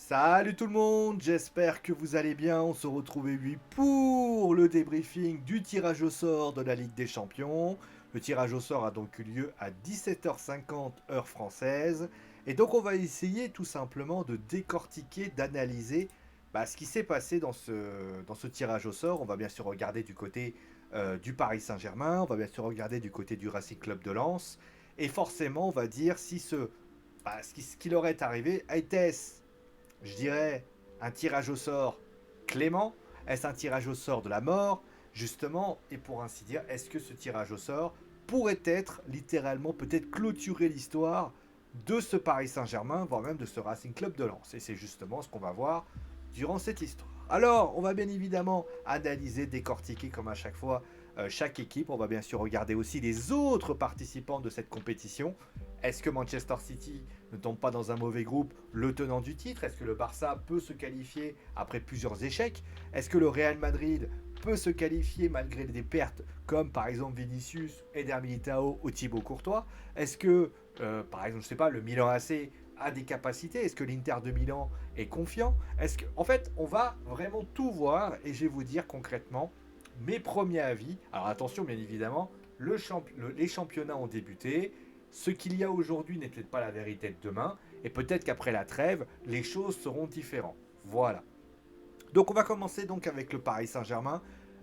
Salut tout le monde, j'espère que vous allez bien. On se retrouve aujourd'hui pour le débriefing du tirage au sort de la Ligue des Champions. Le tirage au sort a donc eu lieu à 17h50 heure française. Et donc on va essayer tout simplement de décortiquer, d'analyser ce qui s'est passé dans ce tirage au sort. On va bien sûr regarder du côté du Paris Saint-Germain, on va bien sûr regarder du côté du Racing Club de Lens. Et forcément on va dire si ce qui leur est arrivé était-ce, je dirais, un tirage au sort clément? Est-ce un tirage au sort de la mort? Justement, et pour ainsi dire, est-ce que ce tirage au sort pourrait être littéralement peut-être clôturer l'histoire de ce Paris Saint-Germain, voire même de ce Racing Club de Lens? Et c'est justement ce qu'on va voir durant cette histoire. Alors, on va bien évidemment analyser, décortiquer comme à chaque fois chaque équipe. On va bien sûr regarder aussi les autres participants de cette compétition. Est-ce que Manchester City ne tombe pas dans un mauvais groupe, le tenant du titre? Est-ce que le Barça peut se qualifier après plusieurs échecs? Est-ce que le Real Madrid peut se qualifier malgré des pertes comme par exemple Vinicius, Eder Militao ou Thibaut Courtois? Est-ce que, par exemple, je sais pas, le Milan AC a des capacités? Est-ce que l'Inter de Milan est confiant? Est-ce que, en fait, on va vraiment tout voir et je vais vous dire concrètement mes premiers avis. Alors attention, bien évidemment, les championnats ont débuté. Ce qu'il y a aujourd'hui n'est peut-être pas la vérité de demain. Et peut-être qu'après la trêve, les choses seront différentes. Voilà. Donc on va commencer donc avec le Paris Saint-Germain.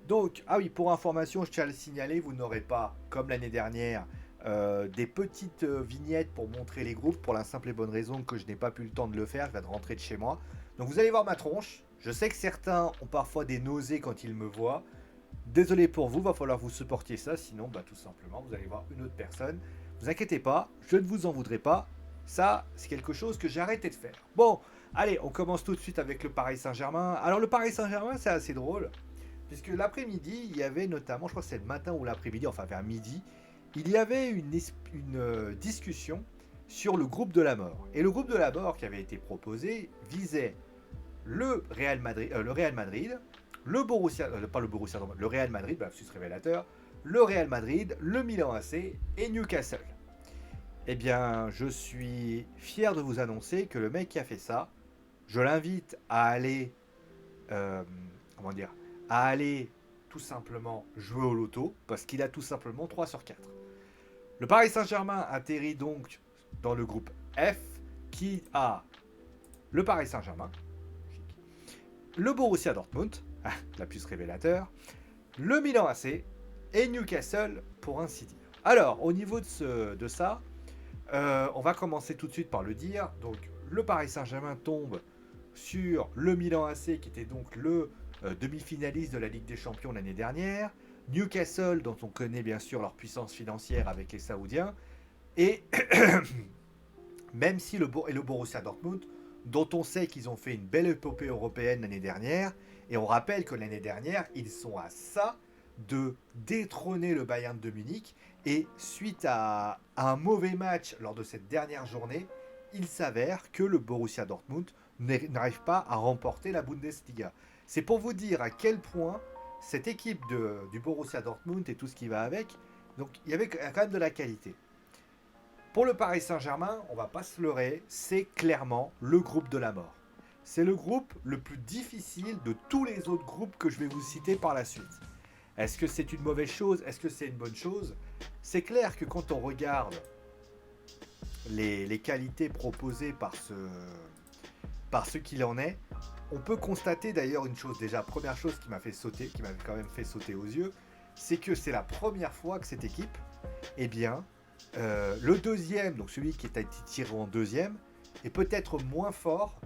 Donc, ah oui, pour information, je tiens à le signaler, vous n'aurez pas, comme l'année dernière, des petites vignettes pour montrer les groupes, pour la simple et bonne raison que je n'ai pas pu le temps de le faire, je viens de rentrer de chez moi. Donc vous allez voir ma tronche. Je sais que certains ont parfois des nausées quand ils me voient. Désolé pour vous, va falloir vous supporter ça, sinon tout simplement vous allez voir une autre personne. Vous inquiétez pas, je ne vous en voudrais pas. Ça, c'est quelque chose que j'ai arrêté de faire. Bon, allez, on commence tout de suite avec le Paris Saint-Germain. Alors le Paris Saint-Germain, c'est assez drôle, puisque l'après-midi, il y avait notamment, je crois que c'est le matin ou l'après-midi, enfin vers midi, il y avait une discussion sur le groupe de la mort. Et le groupe de la mort qui avait été proposé visait le Real Madrid, le Borussia, pas le Borussia, le Real Madrid, lapsus révélateur, le Real Madrid, le Milan AC et Newcastle. Eh bien, je suis fier de vous annoncer que le mec qui a fait ça, je l'invite à aller, euh, comment dire, à aller tout simplement jouer au loto, parce qu'il a tout simplement 3 sur 4. Le Paris Saint-Germain atterrit donc dans le groupe F, qui a le Paris Saint-Germain, le Borussia Dortmund, la puce révélateur, le Milan AC et Newcastle, pour ainsi dire. Alors, au niveau de ça, on va commencer tout de suite par le dire. Donc, le Paris Saint-Germain tombe sur le Milan AC, qui était donc le demi-finaliste de la Ligue des Champions l'année dernière. Newcastle, dont on connaît bien sûr leur puissance financière avec les Saoudiens. Et même si le Borussia Dortmund, dont on sait qu'ils ont fait une belle épopée européenne l'année dernière, et on rappelle que l'année dernière, ils sont à ça de détrôner le Bayern de Munich, et suite à un mauvais match lors de cette dernière journée, il s'avère que le Borussia Dortmund n'arrive pas à remporter la Bundesliga. C'est pour vous dire à quel point cette équipe du Borussia Dortmund et tout ce qui va avec, donc il y avait quand même de la qualité. Pour le Paris Saint-Germain, on va pas se leurrer, c'est clairement le groupe de la mort. C'est le groupe le plus difficile de tous les autres groupes que je vais vous citer par la suite. Est-ce que c'est une mauvaise chose? Est-ce que c'est une bonne chose? C'est clair que quand on regarde les qualités proposées par ce qu'il en est, on peut constater d'ailleurs une chose, déjà, première chose qui m'a fait sauter, qui m'avait quand même fait sauter aux yeux, c'est que c'est la première fois que cette équipe, eh bien, le deuxième, donc celui qui a été tiré en deuxième, est peut-être moins fort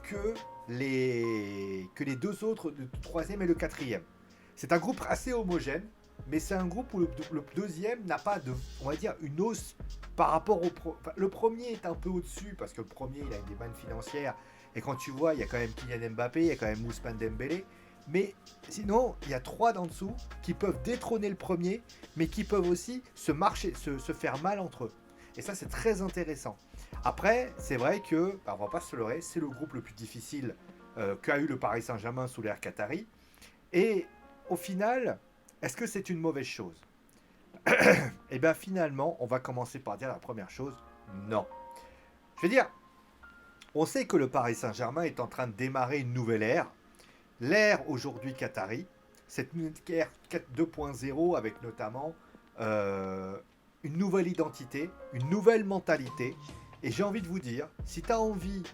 que les deux autres, le troisième et le quatrième. C'est un groupe assez homogène, mais c'est un groupe où le deuxième n'a pas de, on va dire, une hausse par rapport enfin, le premier est un peu au-dessus, parce que le premier, il a des mannes financières, et quand tu vois, il y a quand même Kylian Mbappé, il y a quand même Ousmane Dembélé, mais sinon, il y a trois d'en dessous qui peuvent détrôner le premier, mais qui peuvent aussi se faire mal entre eux. Et ça, c'est très intéressant. Après, c'est vrai que, on va pas se leurrer, c'est le groupe le plus difficile qu'a eu le Paris Saint-Germain sous l'ère Qatari. Et au final, est-ce que c'est une mauvaise chose? Eh bien, finalement, on va commencer par dire la première chose, non. Je veux dire, On sait que le Paris Saint-Germain est en train de démarrer une nouvelle ère, l'ère aujourd'hui qatari, cette ère 2.0 avec notamment euh, une nouvelle identité, une nouvelle mentalité. Et j'ai envie de vous dire, si tu as envie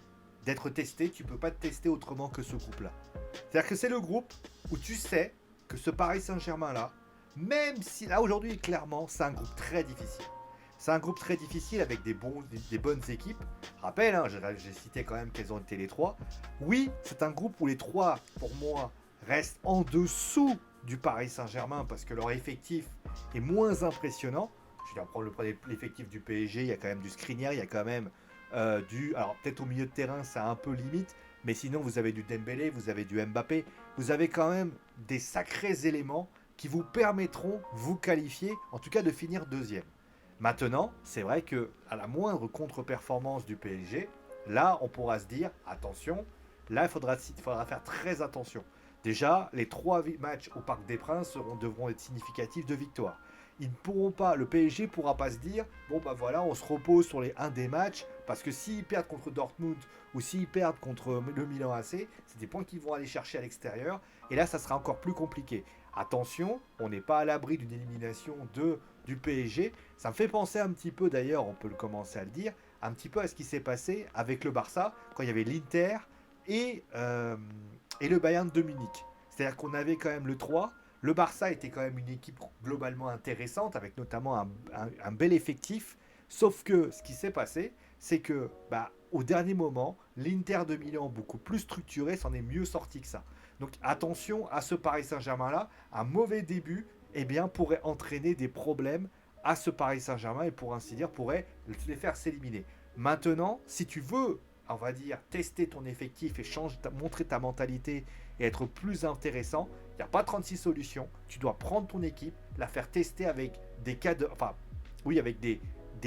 d'être testé, tu peux pas te tester autrement que ce groupe-là. C'est-à-dire que c'est le groupe où tu sais que ce Paris Saint-Germain-là, même si là aujourd'hui clairement c'est un groupe très difficile. C'est un groupe très difficile avec des bonnes équipes. Rappel, hein, j'ai cité quand même quelles ont été les trois. Oui, c'est un groupe où les trois, pour moi, restent en dessous du Paris Saint-Germain parce que leur effectif est moins impressionnant. Je vais prendre l'effectif du PSG, il y a quand même du Skriniar, il y a quand même du... Alors peut-être au milieu de terrain, c'est un peu limite, mais sinon vous avez du Dembélé, vous avez du Mbappé, vous avez quand même des sacrés éléments qui vous permettront vous qualifier, en tout cas de finir deuxième. Maintenant, c'est vrai que à la moindre contre-performance du PSG, là, on pourra se dire attention. Là, il faudra faire très attention. Déjà, les trois matchs au Parc des Princes devront être significatifs de victoire. Ils ne pourront pas, le PSG ne pourra pas se dire bon bah voilà, on se repose sur les un des matchs parce que s'ils perdent contre Dortmund ou s'ils perdent contre le Milan AC, c'est des points qu'ils vont aller chercher à l'extérieur et là ça sera encore plus compliqué. Attention, on n'est pas à l'abri d'une élimination du PSG. Ça me fait penser un petit peu d'ailleurs, on peut commencer à le dire, un petit peu à ce qui s'est passé avec le Barça quand il y avait l'Inter et le Bayern de Munich. C'est-à-dire qu'on avait quand même le 3. Le Barça était quand même une équipe globalement intéressante, avec notamment un bel effectif. Sauf que ce qui s'est passé, c'est que au dernier moment, l'Inter de Milan, beaucoup plus structuré, s'en est mieux sorti que ça. Donc attention à ce Paris Saint-Germain-là. Un mauvais début pourrait entraîner des problèmes à ce Paris Saint-Germain et pour ainsi dire pourrait les faire s'éliminer. Maintenant, si tu veux, on va dire, tester ton effectif et montrer ta mentalité et être plus intéressant, il n'y a pas 36 solutions. Tu dois prendre ton équipe, la faire tester avec des cas de. Enfin, oui, avec des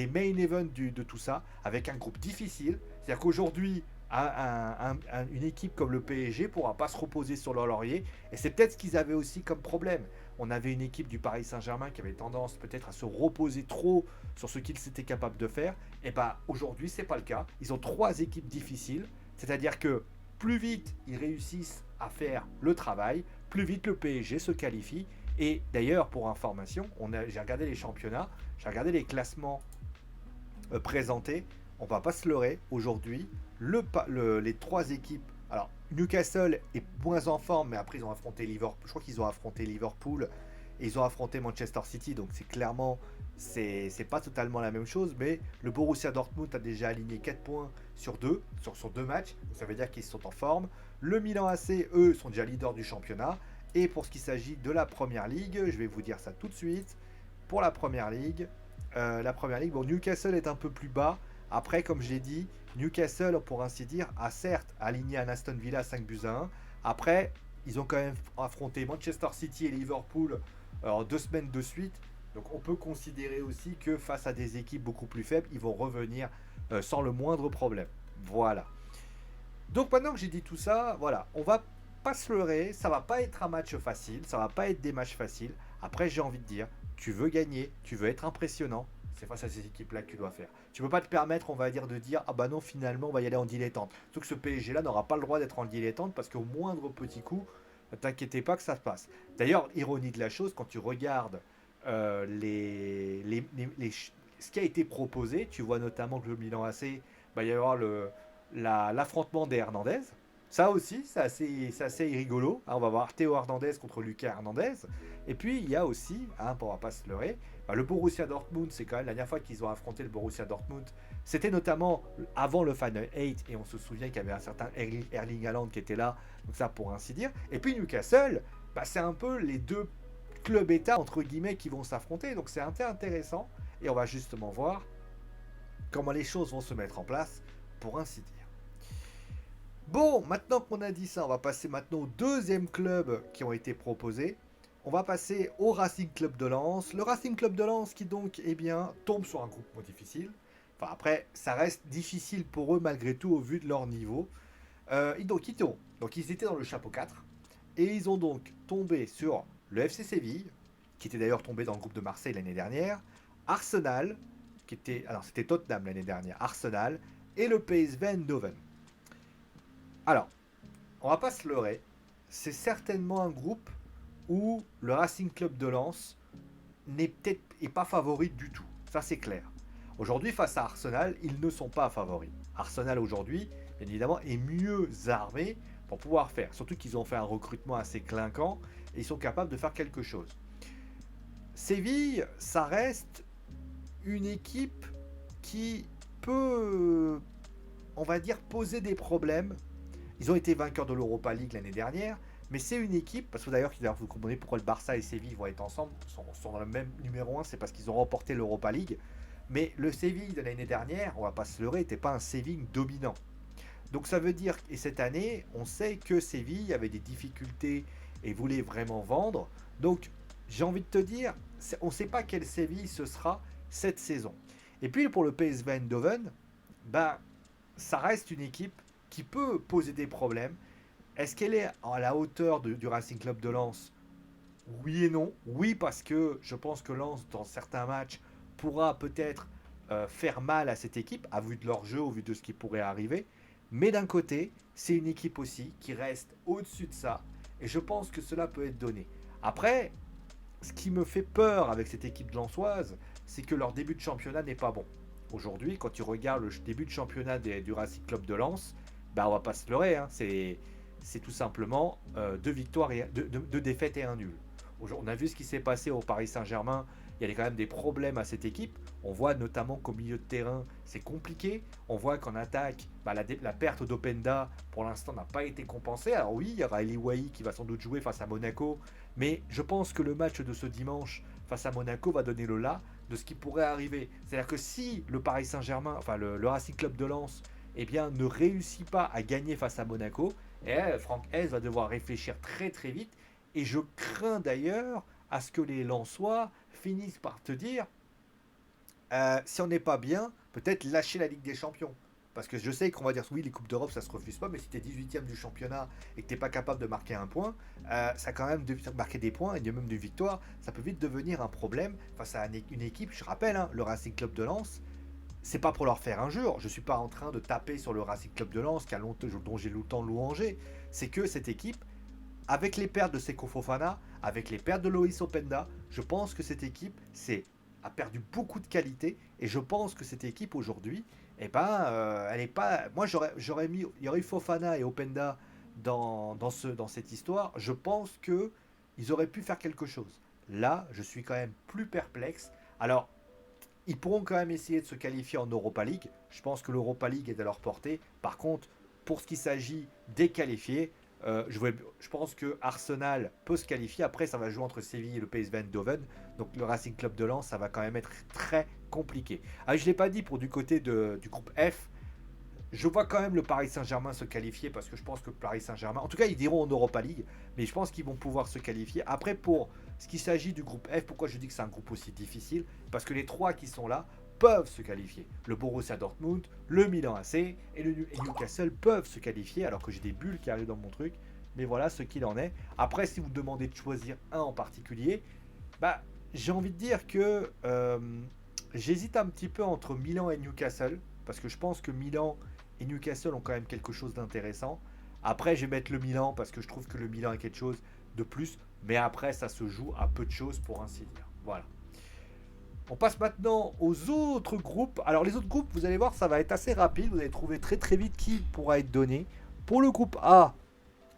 main events de tout ça, avec un groupe difficile. C'est-à-dire qu'aujourd'hui, une équipe comme le PSG ne pourra pas se reposer sur leur laurier. Et c'est peut-être ce qu'ils avaient aussi comme problème. On avait une équipe du Paris Saint-Germain qui avait tendance peut-être à se reposer trop sur ce qu'ils étaient capables de faire. Et aujourd'hui, c'est pas le cas. Ils ont trois équipes difficiles. C'est-à-dire que plus vite ils réussissent à faire le travail, plus vite le PSG se qualifie. Et d'ailleurs, pour information, j'ai regardé les championnats, j'ai regardé les classements présentés. On va pas se leurrer. Aujourd'hui, les trois équipes. Alors, Newcastle est moins en forme, mais après ils ont affronté Liverpool. Je crois qu'ils ont affronté Liverpool et ils ont affronté Manchester City. Donc c'est clairement, c'est pas totalement la même chose. Mais le Borussia Dortmund a déjà aligné 4 points sur deux matchs. Donc ça veut dire qu'ils sont en forme. Le Milan AC, eux, sont déjà leaders du championnat. Et pour ce qui s'agit de la Première Ligue, je vais vous dire ça tout de suite. Pour la Première Ligue, bon, Newcastle est un peu plus bas. Après, comme je l'ai dit, Newcastle, pour ainsi dire, a certes aligné un Aston Villa 5-1. Après, ils ont quand même affronté Manchester City et Liverpool en 2 semaines de suite. Donc on peut considérer aussi que face à des équipes beaucoup plus faibles, ils vont revenir sans le moindre problème. Voilà. Donc maintenant que j'ai dit tout ça, voilà, on va pas se leurrer, ça va pas être un match facile, ça va pas être des matchs faciles. Après, j'ai envie de dire, tu veux gagner, tu veux être impressionnant, c'est face à ces équipes-là que tu dois faire. Tu peux pas te permettre, on va dire, de dire ah bah non, finalement, on va y aller en dilettante. Surtout que ce PSG-là n'aura pas le droit d'être en dilettante parce qu'au moindre petit coup, ne t'inquiétez pas que ça se passe. D'ailleurs, ironie de la chose, quand tu regardes ce qui a été proposé, tu vois notamment que le Milan AC, il va y avoir l'affrontement des Hernandez. Ça aussi, c'est assez rigolo. On va voir Théo Hernandez contre Lucas Hernandez. Et puis, il y a aussi, on ne va pas se leurrer, le Borussia Dortmund, c'est quand même la dernière fois qu'ils ont affronté le Borussia Dortmund. C'était notamment avant le Final 8, et on se souvient qu'il y avait un certain Erling Haaland qui était là, donc ça pour ainsi dire. Et puis Newcastle, c'est un peu les deux clubs États, entre guillemets, qui vont s'affronter. Donc c'est intéressant, et on va justement voir comment les choses vont se mettre en place, pour ainsi dire. Bon, maintenant qu'on a dit ça, on va passer maintenant aux deuxième clubs qui ont été proposés. On va passer au Racing Club de Lens. Le Racing Club de Lens qui donc, tombe sur un groupe difficile. Enfin après, ça reste difficile pour eux malgré tout au vu de leur niveau. Ils étaient dans le chapeau 4. Et ils ont donc tombé sur le FC Séville, qui était d'ailleurs tombé dans le groupe de Marseille l'année dernière. Arsenal, c'était Tottenham l'année dernière. Arsenal et le PSV Eindhoven. Alors, on va pas se leurrer. C'est certainement un groupe où le Racing Club de Lens n'est peut-être est pas favori du tout. Ça, c'est clair. Aujourd'hui, face à Arsenal, ils ne sont pas favoris. Arsenal, aujourd'hui, bien évidemment, est mieux armé pour pouvoir faire. Surtout qu'ils ont fait un recrutement assez clinquant et ils sont capables de faire quelque chose. Séville, ça reste une équipe qui peut, on va dire, poser des problèmes. Ils ont été vainqueurs de l'Europa League l'année dernière, mais c'est une équipe, parce que d'ailleurs vous comprenez pourquoi le Barça et Séville vont être ensemble, sont dans le même numéro 1, c'est parce qu'ils ont remporté l'Europa League. Mais le Séville de l'année dernière, on va pas se leurrer, n'était pas un Séville dominant. Donc ça veut dire, et cette année, on sait que Séville avait des difficultés et voulait vraiment vendre. Donc j'ai envie de te dire, on ne sait pas quel Séville ce sera cette saison. Et puis pour le PSV Eindhoven, ben, ça reste une équipe qui peut poser des problèmes. Est-ce qu'elle est à la hauteur du Racing Club de Lens? Oui et non. Oui, parce que je pense que Lens, dans certains matchs, pourra peut-être faire mal à cette équipe, à vue de leur jeu, au vu de ce qui pourrait arriver. Mais d'un côté, c'est une équipe aussi qui reste au-dessus de ça. Et je pense que cela peut être donné. Après, ce qui me fait peur avec cette équipe lensoise, c'est que leur début de championnat n'est pas bon. Aujourd'hui, quand tu regardes le début de championnat du Racing Club de Lens, bah on va pas se leurrer, hein, c'est tout simplement deux victoires et deux défaites et un nul. On a vu ce qui s'est passé au Paris Saint-Germain. Il y a quand même des problèmes à cette équipe. On voit notamment qu'au milieu de terrain, c'est compliqué. On voit qu'en attaque, bah, la perte d'Openda, pour l'instant, n'a pas été compensée. Alors oui, il y aura Eli Wahi qui va sans doute jouer face à Monaco. Mais je pense que le match de ce dimanche face à Monaco va donner le là de ce qui pourrait arriver. C'est-à-dire que si le Paris Saint-Germain, enfin le Racing Club de Lens, eh bien, ne réussit pas à gagner face à Monaco, Franck Hez va devoir réfléchir très très vite. Et je crains d'ailleurs à ce que les Lensois finissent par te dire si on n'est pas bien, peut-être lâcher la Ligue des Champions. Parce que je sais qu'on va dire oui, les Coupes d'Europe ça se refuse pas, mais si tu es 18ème du championnat et que tu n'es pas capable de marquer un point, ça quand même de marquer des points et même des victoires, ça peut vite devenir un problème face à une équipe. Je rappelle, hein, le Racing Club de Lens, c'est pas pour leur faire injure. Je suis pas en train de taper sur le Racing Club de Lens dont j'ai longtemps louangé. C'est que cette équipe, avec les pertes de Seko Fofana, avec les pertes de Loïs Openda, je pense que cette équipe a perdu beaucoup de qualité et je pense que cette équipe aujourd'hui, eh ben, elle est pas. Moi, j'aurais mis, il y aurait eu Fofana et Openda dans cette histoire. Je pense que ils auraient pu faire quelque chose. Là, je suis quand même plus perplexe. Alors, ils pourront quand même essayer de se qualifier en Europa League. Je pense que l'Europa League est à leur portée. Par contre, pour ce qui s'agit des qualifiés, je pense que Arsenal peut se qualifier. Après, ça va jouer entre Séville et le PSV Eindhoven. Donc le Racing Club de Lens, ça va quand même être très compliqué. Ah, je ne l'ai pas dit pour du côté du groupe F. Je vois quand même le Paris Saint-Germain se qualifier parce que je pense que le Paris Saint-Germain, en tout cas, ils diront en Europa League, mais je pense qu'ils vont pouvoir se qualifier. Après, pour ce qui s'agit du groupe F, pourquoi je dis que c'est un groupe aussi difficile? Parce que les trois qui sont là peuvent se qualifier. Le Borussia Dortmund, le Milan AC et Newcastle peuvent se qualifier, alors que j'ai des bulles qui arrivent dans mon truc. Mais voilà ce qu'il en est. Après, si vous demandez de choisir un en particulier, bah, j'ai envie de dire que j'hésite un petit peu entre Milan et Newcastle, parce que je pense que Milan et Newcastle ont quand même quelque chose d'intéressant. Après, je vais mettre le Milan parce que je trouve que le Milan a quelque chose de plus. Mais après, ça se joue à peu de choses pour ainsi dire. Voilà. On passe maintenant aux autres groupes. Alors les autres groupes, vous allez voir, ça va être assez rapide. Vous allez trouver très très vite qui pourra être donné. Pour le groupe A,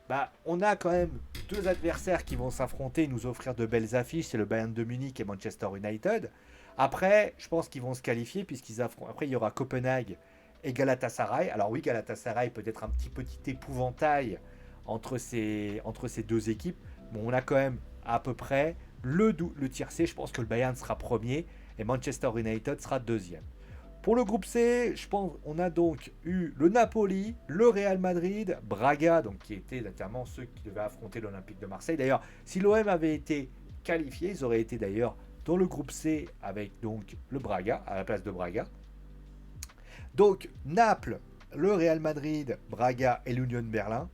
bah, on a quand même deux adversaires qui vont s'affronter et nous offrir de belles affiches. C'est le Bayern de Munich et Manchester United. Après, je pense qu'ils vont se qualifier puisqu'ils affrontent. Après, il y aura Copenhague et Galatasaray. Alors oui, Galatasaray peut être un petit épouvantail entre ces deux équipes. Bon, on a quand même à peu près le tiercé. Je pense que le Bayern sera premier et Manchester United sera deuxième. Pour le groupe C, je pense on a donc eu le Napoli, le Real Madrid, Braga, donc qui étaient notamment ceux qui devaient affronter l'Olympique de Marseille. D'ailleurs, si l'OM avait été qualifié, ils auraient été d'ailleurs dans le groupe C avec donc le Braga à la place de Braga. Donc Naples, le Real Madrid, Braga et l'Union Berlin.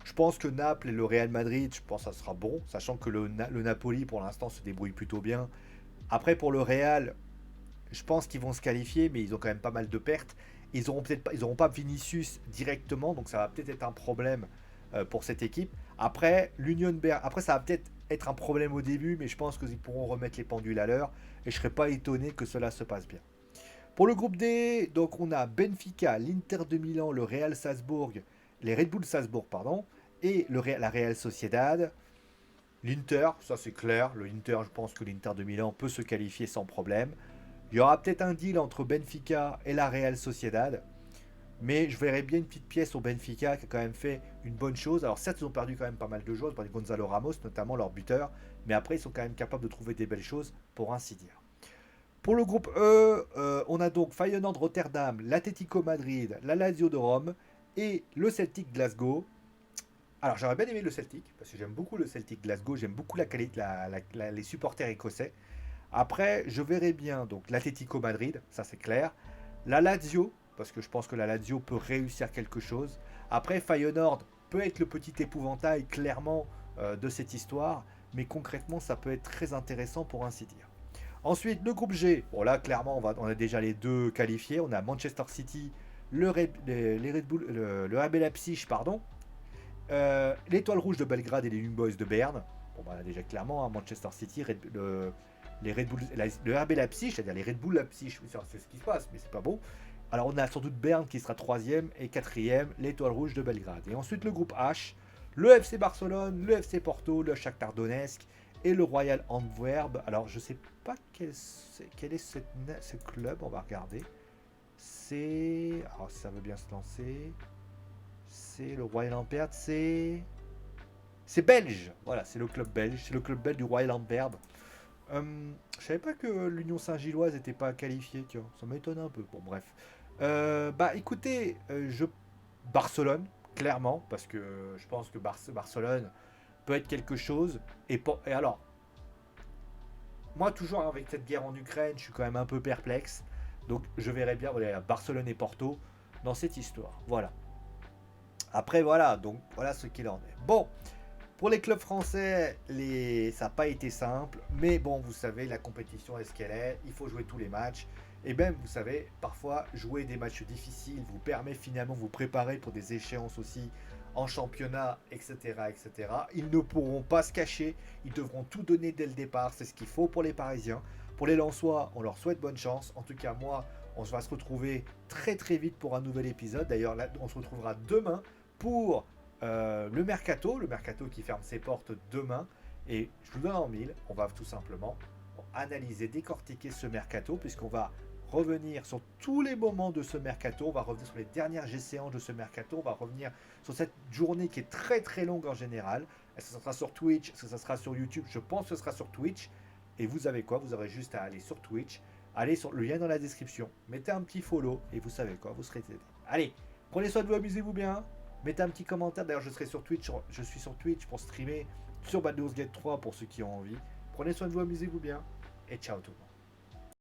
Je pense que Naples et le Real Madrid, je pense que ça sera bon, sachant que le Napoli pour l'instant se débrouille plutôt bien. Après pour le Real, je pense qu'ils vont se qualifier, mais ils ont quand même pas mal de pertes. ils auront pas Vinicius directement, donc ça va peut-être être un problème pour cette équipe. Après, après ça va peut-être être un problème au début, mais je pense qu'ils pourront remettre les pendules à l'heure et je serais pas étonné que cela se passe bien. Pour le groupe D, donc on a Benfica, l'Inter de Milan, le Real Salzbourg, les Red Bull Salzbourg, pardon, et la Real Sociedad. L'Inter, ça c'est clair. Le Inter, je pense que l'Inter de Milan peut se qualifier sans problème. Il y aura peut-être un deal entre Benfica et la Real Sociedad. Mais je verrais bien une petite pièce au Benfica qui a quand même fait une bonne chose. Alors certes, ils ont perdu quand même pas mal de joueurs, ils ont perdu Gonzalo Ramos, notamment leur buteur. Mais après, ils sont quand même capables de trouver des belles choses, pour ainsi dire. Pour le groupe E, on a donc Feyenoord Rotterdam, l'Atlético Madrid, la Lazio de Rome et le Celtic Glasgow. Alors j'aurais bien aimé le Celtic, parce que j'aime beaucoup le Celtic Glasgow, j'aime beaucoup les supporters écossais. Après, je verrais bien donc l'Atlético Madrid, ça c'est clair. La Lazio, parce que je pense que la Lazio peut réussir quelque chose. Après, Feyenoord peut être le petit épouvantail, clairement, de cette histoire. Mais concrètement, ça peut être très intéressant pour ainsi dire. Ensuite, le groupe G. Bon là, clairement, on a déjà les deux qualifiés. On a Manchester City, les Red Bull, le RB Leipzig, pardon. L'Étoile Rouge de Belgrade et les Young Boys de Berne. Bon, bah, déjà clairement, hein, Manchester City, les Red Bull, le RB Leipzig, c'est-à-dire les Red Bull Leipzig, c'est ce qui se passe, mais c'est pas bon. Alors on a sans doute Berne qui sera 3e et 4e, l'Étoile Rouge de Belgrade. Et ensuite le groupe H, le FC Barcelone, le FC Porto, le Shakhtar Donetsk et le Royal Antwerp. Alors je sais pas quel est ce club, on va regarder. C'est... Alors si ça veut bien se lancer... C'est le Royal Antwerp, c'est belge. Voilà, c'est le club belge. C'est le club belge du Royal Antwerp. Je savais pas que l'Union Saint-Gilloise n'était pas qualifiée, tu vois. Ça m'étonne un peu. Bon, bref. Bah écoutez, Barcelone, clairement, parce que je pense que Barcelone peut être quelque chose. Et alors, moi, toujours avec cette guerre en Ukraine, je suis quand même un peu perplexe. Donc, je verrais bien voilà, Barcelone et Porto dans cette histoire. Voilà. Après, voilà, donc voilà ce qu'il en est. Bon, pour les clubs français, ça n'a pas été simple. Mais bon, vous savez, la compétition est ce qu'elle est. Il faut jouer tous les matchs. Et même, vous savez, parfois, jouer des matchs difficiles vous permet finalement de vous préparer pour des échéances aussi en championnat, etc., etc. Ils ne pourront pas se cacher. Ils devront tout donner dès le départ. C'est ce qu'il faut pour les Parisiens. Pour les Lensois, on leur souhaite bonne chance. En tout cas, moi, on va se retrouver très très vite pour un nouvel épisode. D'ailleurs, là, on se retrouvera demain pour le mercato qui ferme ses portes demain. Et je vous donne en mille, on va tout simplement analyser, décortiquer ce mercato, puisqu'on va revenir sur tous les moments de ce mercato, on va revenir sur les dernières séances de ce mercato, on va revenir sur cette journée qui est très très longue en général. Est-ce que ça sera sur Twitch, est-ce que ça sera sur YouTube? Je pense que ce sera sur Twitch. Et vous avez quoi? Vous aurez juste à aller sur Twitch, allez sur le lien dans la description, mettez un petit follow, et vous savez quoi, vous serez aidé. Allez, prenez soin de vous, amusez-vous bien. Mettez un petit commentaire, d'ailleurs je suis sur Twitch pour streamer sur Baldur's Gate 3 pour ceux qui ont envie. Prenez soin de vous, amusez-vous bien, et ciao tout le monde.